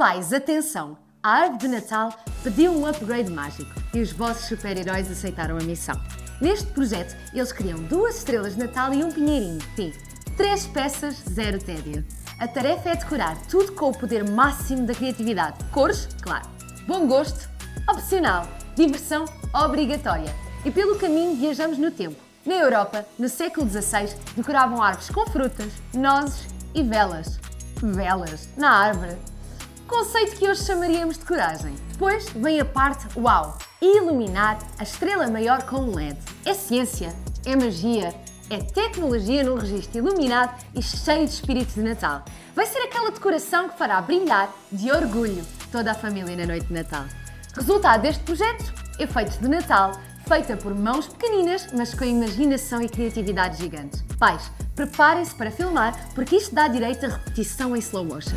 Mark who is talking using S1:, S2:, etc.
S1: Pais, atenção! A árvore de Natal pediu um upgrade mágico e os vossos super-heróis aceitaram a missão. Neste projeto, eles criam 2 estrelas de Natal e um pinheirinho. Sim, 3 peças, 0 tédio. A tarefa é decorar tudo com o poder máximo da criatividade. Cores, claro. Bom gosto, opcional. Diversão, obrigatória. E pelo caminho viajamos no tempo. Na Europa, no século XVI, decoravam árvores com frutas, nozes e velas. Velas na árvore. Conceito que hoje chamaríamos de coragem. Depois vem a parte uau! Iluminar a estrela maior com um LED. É ciência, é magia, é tecnologia num registro iluminado e cheio de espírito de Natal. Vai ser aquela decoração que fará brilhar de orgulho toda a família na noite de Natal. Resultado deste projeto, efeitos de Natal, feita por mãos pequeninas, mas com imaginação e criatividade gigantes. Pais, preparem-se para filmar, porque isto dá direito a repetição em slow motion.